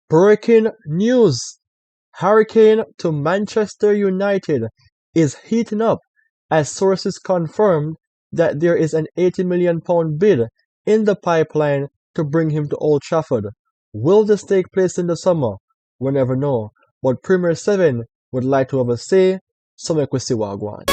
Breaking news! Harry Kane to Manchester United is heating up as sources confirmed that there is an £80 million bid in the pipeline to bring him to Old Trafford. Will this take place in the summer? We'll never know. But Premier 7 would like to have a say, so make we see what go on.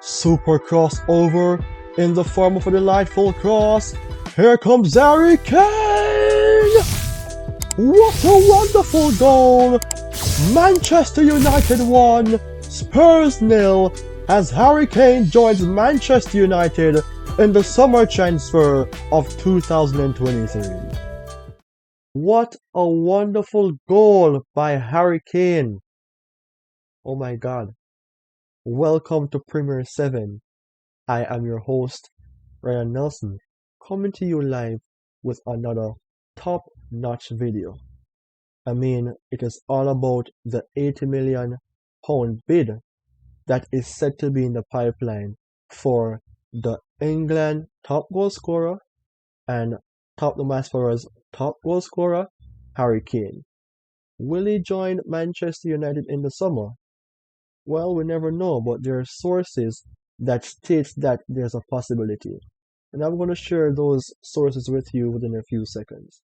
Super crossover in the form of a delightful cross. Here comes Harry Kane! What a wonderful goal! Manchester United 1, Spurs 0 as Harry Kane joins Manchester United in the summer transfer of 2023. What a wonderful goal by Harry Kane! Oh my god. Welcome to Premier 7. I am your host, Ryan Nelson, coming to you live with another top-notch video. I mean, it is all about the £80 million bid that is set to be in the pipeline for the England top goal scorer and Tottenham Hotspur's top goal scorer, Harry Kane. Will he join Manchester United in the summer? Well, we never know, but there are sources that states that there's a possibility. And I'm going to share those sources with you within a few seconds.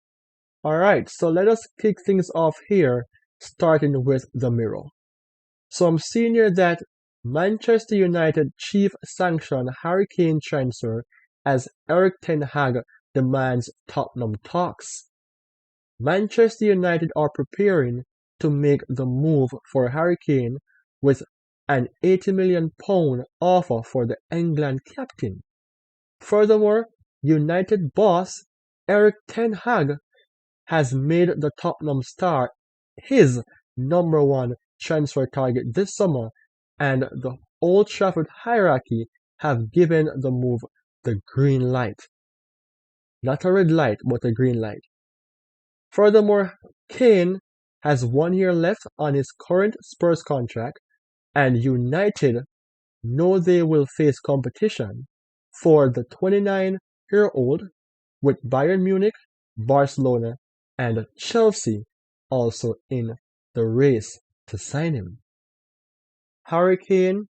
Alright, so let us kick things off here, starting with the Mirror. So I'm seeing here that Manchester United chief sanctioned Harry Kane transfer as Erik ten Hag demands Tottenham talks. Manchester United are preparing to make the move for Harry Kane with an £80 million offer for the England captain. Furthermore, United boss Erik ten Hag has made the Tottenham star his number one transfer target this summer, and the Old Trafford hierarchy have given the move the green light. Not a red light, but a green light. Furthermore, Kane has 1 year left on his current Spurs contract, and United know they will face competition for the 29-year-old with Bayern Munich, Barcelona, and Chelsea also in the race to sign him. Harry Kane,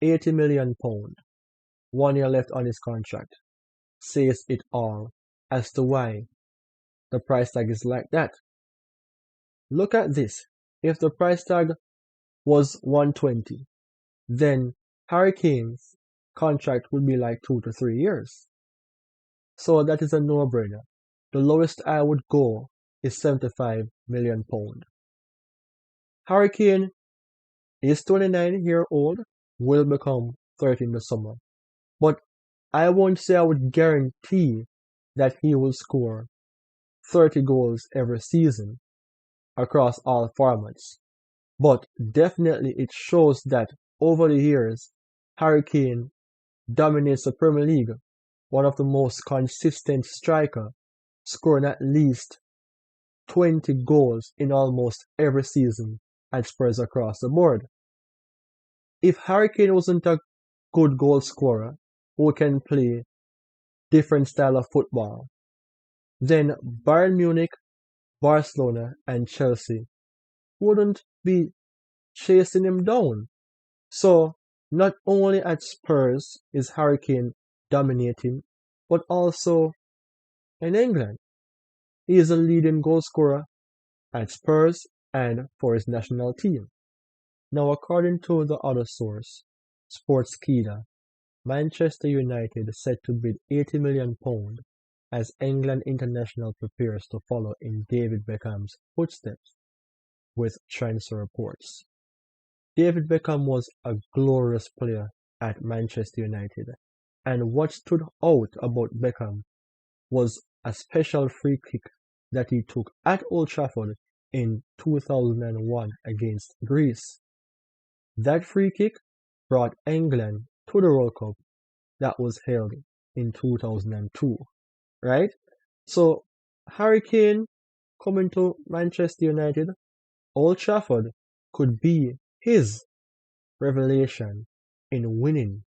£80 million, 1 year left on his contract, says it all as to why the price tag is like that. Look at this. If the price tag was 120, then Harry Kane's contract would be like 2 to 3 years. So that is a no-brainer. The lowest I would go is £75 million. Harry Kane is 29-year-old, will become 30 in the summer. But I won't say I would guarantee that he will score 30 goals every season across all formats. But definitely it shows that over the years, Harry Kane dominates the Premier League, one of the most consistent striker, scoring at least 20 goals in almost every season at Spurs across the board. If Harry Kane wasn't a good goal scorer who can play different style of football, then Bayern Munich, Barcelona, and Chelsea wouldn't be chasing him down. So, not only at Spurs is Harry Kane dominating, but also in England. He is a leading goal scorer at Spurs and for his national team. Now, according to the other source, Sportskeda, Manchester United is set to bid £80 million as England international prepares to follow in David Beckham's footsteps with transfer reports. David Beckham was a glorious player at Manchester United, and what stood out about Beckham was a special free kick that he took at Old Trafford in 2001 against Greece. That free kick brought England to the World Cup that was held in 2002, right? So Harry Kane coming to Manchester United, Old Trafford could be his revelation in winning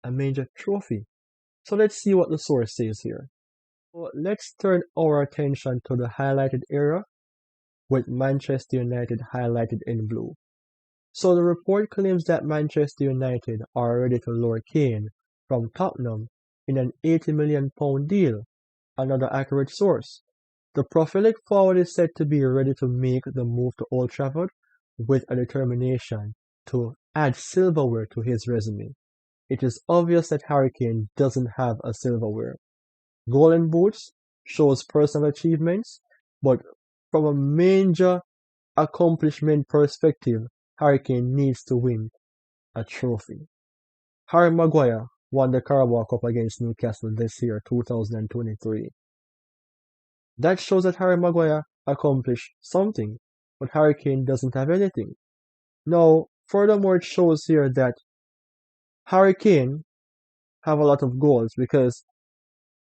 a major trophy. So let's see what the source says here. So let's turn our attention to the highlighted area with Manchester United highlighted in blue. So the report claims that Manchester United are ready to lure Kane from Tottenham in an £80 million deal. Another accurate source. The prolific forward is said to be ready to make the move to Old Trafford with a determination to add silverware to his resume. It is obvious that Harry Kane doesn't have a silverware. Golden Boots shows personal achievements, but from a major accomplishment perspective, Harry Kane needs to win a trophy. Harry Maguire won the Carabao Cup against Newcastle this year, 2023. That shows that Harry Maguire accomplished something, but Harry Kane doesn't have anything. Now, furthermore, it shows here that Harry Kane have a lot of goals because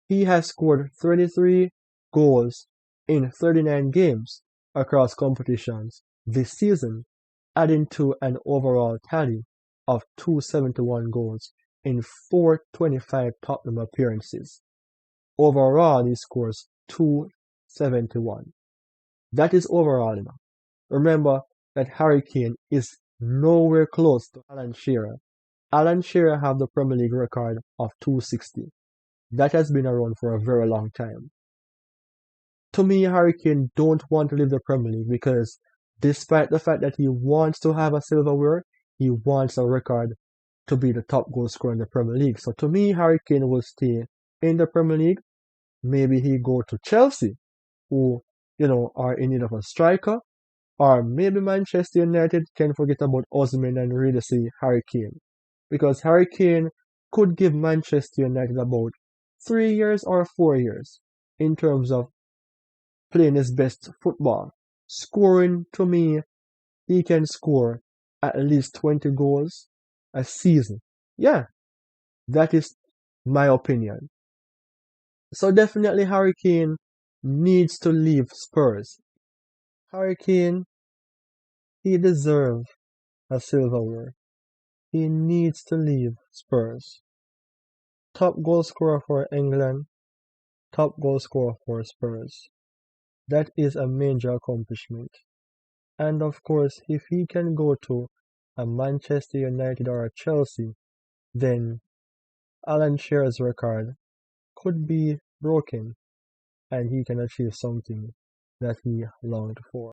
he has scored 33 goals in 39 games across competitions this season, adding to an overall tally of 271 goals in 425 Tottenham appearances. Overall, he scores 271. That is overall enough. Remember that Harry Kane is nowhere close to Alan Shearer. Alan Shearer have the Premier League record of 260. That has been around for a very long time. To me, Harry Kane don't want to leave the Premier League because despite the fact that he wants to have a silverware, he wants a record to be the top goal scorer in the Premier League. So to me, Harry Kane will stay in the Premier League. Maybe he go to Chelsea, who, are in need of a striker. Or maybe Manchester United can forget about Osimhen and really see Harry Kane. Because Harry Kane could give Manchester United about 3 years or 4 years in terms of playing his best football. Scoring, to me, he can score at least 20 goals a season. Yeah, that is my opinion. So definitely Harry Kane needs to leave Spurs. Harry Kane, he deserves a silverware. He needs to leave Spurs. Top goal scorer for England, top goal scorer for Spurs. That is a major accomplishment. And of course, if he can go to a Manchester United or a Chelsea, then Alan Shearer's record could be broken and he can achieve something that he longed for.